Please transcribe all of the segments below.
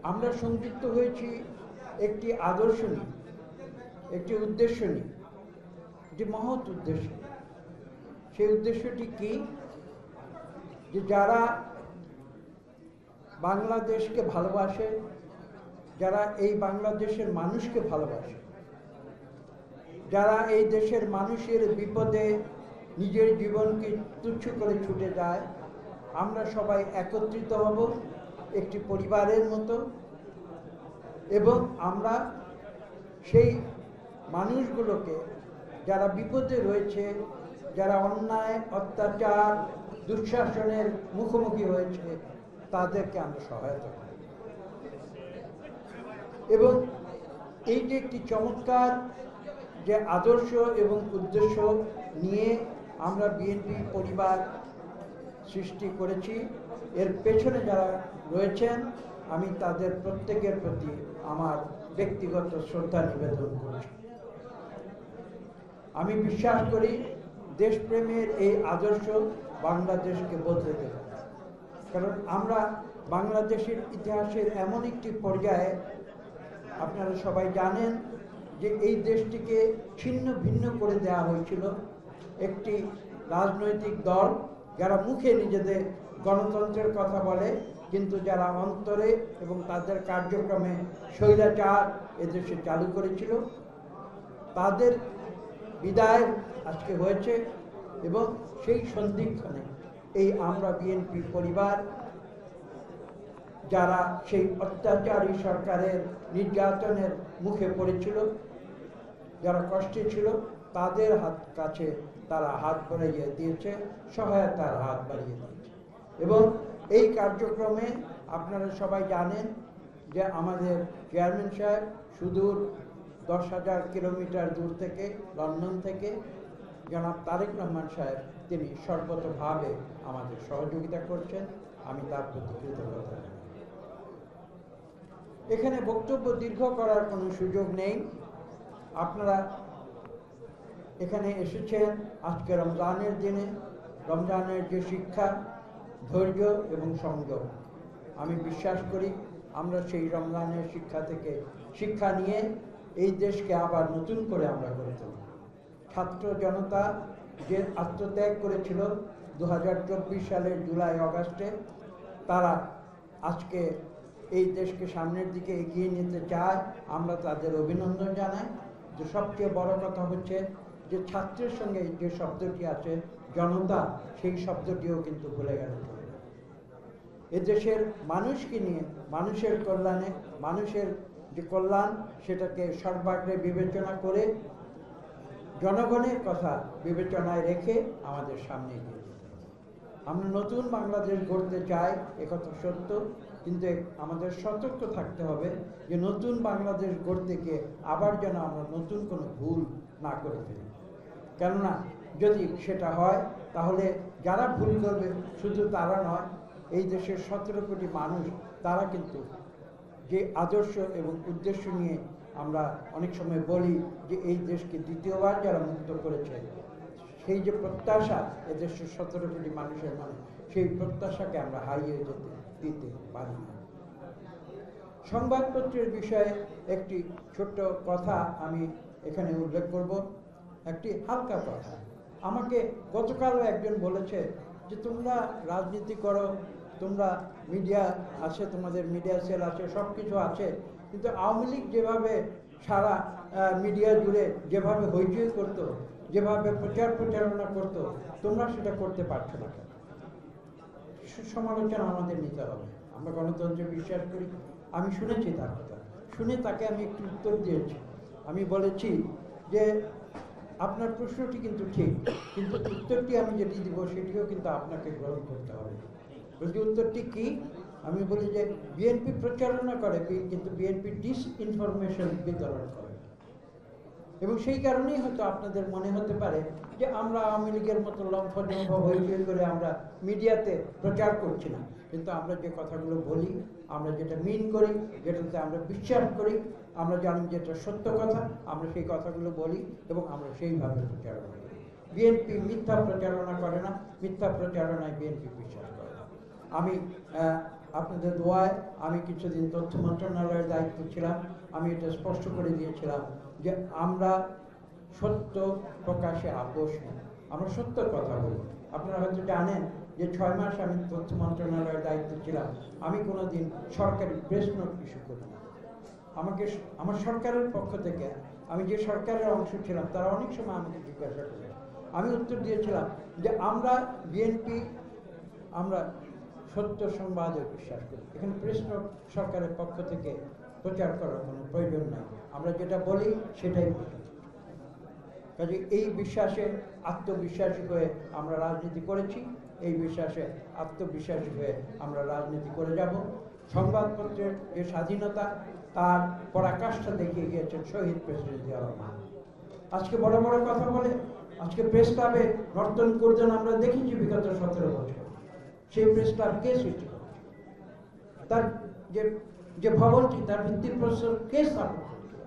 আমরা সংযুক্ত হয়েছি একটি আদর্শ নিয়ে, একটি উদ্দেশ্য নিয়ে, একটি মহৎ উদ্দেশ্য। সেই উদ্দেশ্যটি কি? যে যারা বাংলাদেশকে ভালোবাসে, যারা এই বাংলাদেশের মানুষকে ভালোবাসে, যারা এই দেশের মানুষের বিপদে নিজের জীবনকে তুচ্ছ করে ছুটে যায়, আমরা সবাই একত্রিত হব একটি পরিবারের মতো, এবং আমরা সেই মানুষগুলোকে যারা বিপদে রয়েছে, যারা অন্যায়, অত্যাচার, দুঃশাসনের মুখোমুখি হয়েছে, তাদেরকে আমরা সহায়তা করি। এবং এই যে একটি চমৎকার যে আদর্শ এবং উদ্দেশ্য নিয়ে আমরা বিএনপি পরিবার সৃষ্টি করেছি, এর পেছনে যারা রয়েছেন আমি তাদের প্রত্যেকের প্রতি আমার ব্যক্তিগত শ্রদ্ধা নিবেদন করছি। আমি বিশ্বাস করি দেশপ্রেমের এই আদর্শ বাংলাদেশকে বদলে দেবে। কারণ আমরা বাংলাদেশের ইতিহাসের এমন একটি পর্যায়ে, আপনারা সবাই জানেন যে এই দেশটিকে ছিন্ন ভিন্ন করে দেওয়া হয়েছিল একটি রাজনৈতিক দল যারা মুখে নিজেদের গণতন্ত্রের কথা বলে, কিন্তু যারা অন্তরে এবং তাদের কার্যক্রমে স্বৈরাচার এদেশে চালু করেছিল। তাদের বিদায় আজকে হয়েছে এবং সেই সন্ধিক্ষণে এই আমরা বিএনপি পরিবার যারা সেই অত্যাচারী সরকারের নির্যাতনের মুখে পড়েছিল, যারা কষ্টে ছিল, তাদের কাছে তারা হাত বাড়িয়ে দিয়েছে, সহায়তার হাত বাড়িয়ে দিয়েছে। এবং এই কার্যক্রমে আপনারা সবাই জানেন যে আমাদের চেয়ারম্যান সাহেব সুদূর 10,000 কিলোমিটার দূর থেকে, লন্ডন থেকে, জনাব তারেক রহমান সাহেব, তিনি সর্বতভাবে আমাদের সহযোগিতা করছেন। আমি তার প্রতি কৃতজ্ঞতা জানাই। এখানে বক্তব্য দীর্ঘ করার কোনো সুযোগ নেই। আপনারা এখানে এসেছেন আজকে রমজানের দিনে। রমজানের যে শিক্ষা, ধৈর্য এবং সংযম, আমি বিশ্বাস করি আমরা সেই রমজানের শিক্ষা থেকে শিক্ষা নিয়ে এই দেশকে আবার নতুন করে আমরা গড়ে তুলব। ছাত্র জনতা যে আত্মত্যাগ করেছিল 2024 সালের জুলাই আগস্টে, তারা আজকে এই দেশকে সামনের দিকে এগিয়ে নিতে চায়। আমরা তাদের অভিনন্দন জানাই। যে সবচেয়ে বড় কথা হচ্ছে যে ছাত্রের সঙ্গে যে শব্দটি আছে জনতা, সেই শব্দটিও কিন্তু ভুলে গেল। এদেশের মানুষকে নিয়ে, মানুষের কল্যাণে, মানুষের যে কল্যাণ সেটাকে সর্বাগ্রে বিবেচনা করে, জনগণের কথা বিবেচনায় রেখে আমাদের সামনে এগিয়ে যেতে হবে। আমরা নতুন বাংলাদেশ গড়তে চাই, একথা সত্য, কিন্তু আমাদের সতর্ক থাকতে হবে যে নতুন বাংলাদেশ গড়তে গিয়ে আবার যেন আমরা নতুন কোনো ভুল না করে ফেলি। কেননা যদি সেটা হয় তাহলে যারা ভুল করবে শুধু তারা নয়, এই দেশের 17 কোটি মানুষ, তারা কিন্তু যে আদর্শ এবং উদ্দেশ্য নিয়ে আমরা অনেক সময় বলি যে এই দেশকে দ্বিতীয়বার যারা মুক্ত করেছে, সেই যে প্রত্যাশা এদেশের 17 কোটি মানুষের মনে, সেই প্রত্যাশাকে আমরা হারিয়ে দিতে পারি না। সংবাদপত্রের বিষয়ে একটি ছোট্ট কথা আমি এখানে উল্লেখ করব, একটি হালকা কথা। আমাকে গতকালও একজন বলেছে যে তোমরা রাজনীতি করো, তোমরা মিডিয়া আছে, তোমাদের মিডিয়া সেল আছে, সব কিছু আছে, কিন্তু আওয়ামী লীগ যেভাবে সারা মিডিয়া জুড়ে যেভাবে হইচই করতো, যেভাবে প্রচারণা করতো, তোমরা সেটা করতে পারছো না কেন? সমালোচনা আমাদের নিতে হবে। আমরা গণতন্ত্রে বিশ্বাস করি। আমি শুনেছি তার কথা, শুনে তাকে আমি একটু উত্তর দিয়েছি। আমি বলেছি যে আপনার প্রশ্নটি কিন্তু ঠিক, কিন্তু উত্তরটি আমি যেটি দিব সেটিও কিন্তু আপনাকে গ্রহণ করতে হবে। বলছি উত্তরটি কি? আমি বলি যে বিএনপি প্রচারণা করে, কিন্তু বিএনপি ডিসইনফরমেশন বিতরণ করে। এবং সেই কারণেই হয়তো আপনাদের মনে হতে পারে যে আমরা আওয়ামী লীগের মতো লম্ফজম্ফ হইচই করে আমরা মিডিয়াতে প্রচার করছি না, কিন্তু আমরা যে কথাগুলো বলি, আমরা যেটা মিন করি, যেটাতে আমরা বিশ্বাস করি, আমরা জানি যেটা সত্য কথা, আমরা সেই কথাগুলো বলি এবং আমরা সেইভাবে প্রচারণা করি। বিএনপি মিথ্যা প্রচারণা করে না, মিথ্যা প্রচারণায় বিএনপি বিশ্বাস করে না। আমি আপনাদের দোয়ায় আমি কিছুদিন তথ্য মন্ত্রণালয়ের দায়িত্ব ছিলাম, আমি এটা স্পষ্ট করে দিয়েছিলাম যে আমরা সত্য প্রকাশে আপোষ নেই, আমরা সত্য কথা বলি। আপনারা হয়তো জানেন যে 6 মাস আমি তথ্য মন্ত্রণালয়ের দায়িত্ব ছিলাম, আমি কোনোদিন সরকারি প্রেস নোট ইস্যু করি না। আমাকে আমার সরকারের পক্ষ থেকে, আমি যে সরকারের অংশ ছিলাম, তারা অনেক সময় আমাকে জিজ্ঞাসা করে, আমি উত্তর দিয়েছিলাম যে আমরা বিএনপি আমরা সত্য সংবাদে বিশ্বাস করি, এখানে প্রেস নোট সরকারের পক্ষ থেকে প্রচার করার কোনো প্রয়োজন নাই, আমরা যেটা বলি সেটাই বলি। কাজে এই বিশ্বাসে আত্মবিশ্বাসী হয়ে আমরা রাজনীতি করেছি, এই বিশ্বাসে আত্মবিশ্বাসী হয়ে আমরা রাজনীতি করে যাব। সংবাদপত্রের যে স্বাধীনতা, তার পরাকাষ্ঠা দেখিয়ে গিয়েছেন শহীদ প্রেসিডেন্ট জিয়া রহমান। আজকে বড় বড় কথা বলে, আজকে প্রেস ক্লাবে নর্তন করতেন আমরা দেখেছি বিগত 17 বছর। সেই প্রেস ক্লাব কে সৃষ্টি করেছে? তার যে ভবনটি, তার ভিত্তিপ্রস্তর কে স্থাপন করেছে?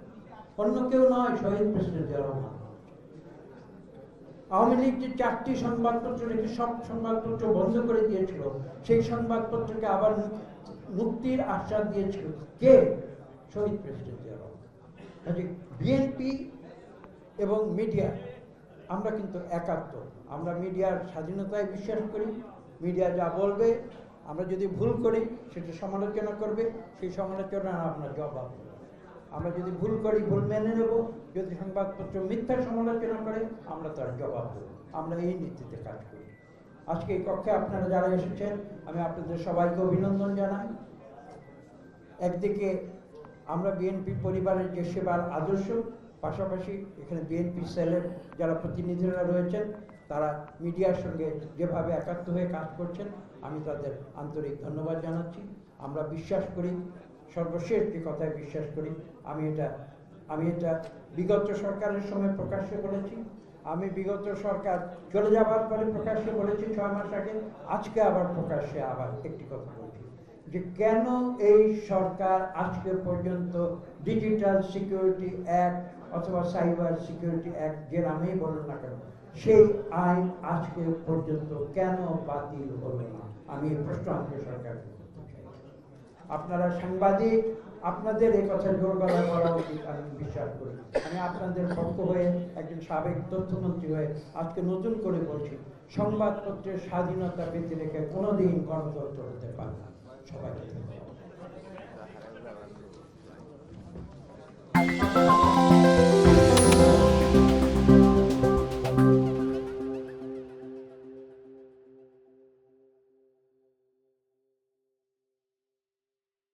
অন্য কেউ নয়, শহীদ প্রেসিডেন্ট জিয়া রহমান। আওয়ামী লীগ যে 4টি সংবাদপত্র রেখে সব সংবাদপত্র বন্ধ করে দিয়েছিল, সেই সংবাদপত্রকে আবার মুক্তির আশ্বাস দিয়েছিল কে? শহীদ প্রেসিডেন্ট জিয়া রহমান। কাজে বিএনপি এবং মিডিয়া আমরা কিন্তু একাত্ম। আমরা মিডিয়ার স্বাধীনতায় বিশ্বাস করি, মিডিয়া যা বলবে, আমরা যদি ভুল করি সেটা সমালোচনা করবে, সেই সমালোচনা আমরা জবাব দেব। আমরা যদি ভুল করি, ভুল মেনে নেব, যদি সংবাদপত্র মিথ্যা সমালোচনা করে আমরা তার জবাব দেব। আমরা এই নীতিতে কাজ করি। আজকে এই কক্ষে আপনারা যারা এসেছেন, আমি আপনাদের সবাইকে অভিনন্দন জানাই। একদিকে আমরা বিএনপি পরিবারের যে সেবার আদর্শ, পাশাপাশি এখানে বিএনপি সেলের যারা প্রতিনিধিরা রয়েছেন, তারা মিডিয়ার সঙ্গে যেভাবে একাত্ম হয়ে কাজ করছেন, আমি তাদের আন্তরিক ধন্যবাদ জানাচ্ছি। আমরা বিশ্বাস করি, সর্বশেষ যে কথায় বিশ্বাস করি, আমি এটা বিগত সরকারের সময় প্রকাশ্যে বলেছি, আমি বিগত সরকার চলে যাবার পরে প্রকাশ্যে বলেছি 6 মাস আগে, আজকে আবার প্রকাশ্যে আবার একটি কথা বলছি যে কেন এই সরকার আজকে পর্যন্ত ডিজিটাল সিকিউরিটি অ্যাক্ট অথবা সাইবার সিকিউরিটি অ্যাক্ট যে নামেই বলুন না কেন, সেই আইন আজকে পর্যন্ত কেন বাতিল হলো না? আমি এই প্রশ্ন আজকে সরকারকে করতে চাই। আপনারা সাংবাদিক, আপনাদের এই কথা জোর গলায় বলা উচিত, আমি বিশ্বাস করি। আমি আপনাদের পক্ষ হয়ে, একজন সাবেক তথ্যমন্ত্রী হয়ে আজকে নতুন করে বলছি, সংবাদপত্রের স্বাধীনতা পেতে রেখে কোনোদিন গণতন্ত্র হতে পারে না। সবাইকে ধন্যবাদ।